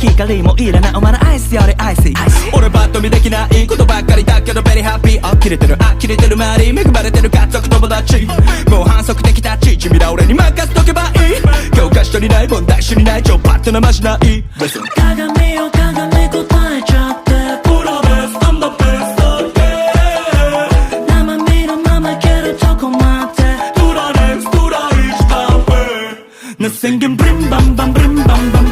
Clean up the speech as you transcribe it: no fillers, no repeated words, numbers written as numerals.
光もいらないお前のアイスよりアイス。俺パッと見できないことばっかりだけどベリーハッピー。あ、キレてるあ、キレてる周り恵まれてる家族友達。もう反則的タッチ君ら俺に任せとけばいい。教科書にない問題集にない超パッとなましない。鏡よ鏡答えちゃってプロベストンドベスト生身のままいけるとこまでトゥラネクストラ一番上な宣言ブリンバンバンブリンバンバン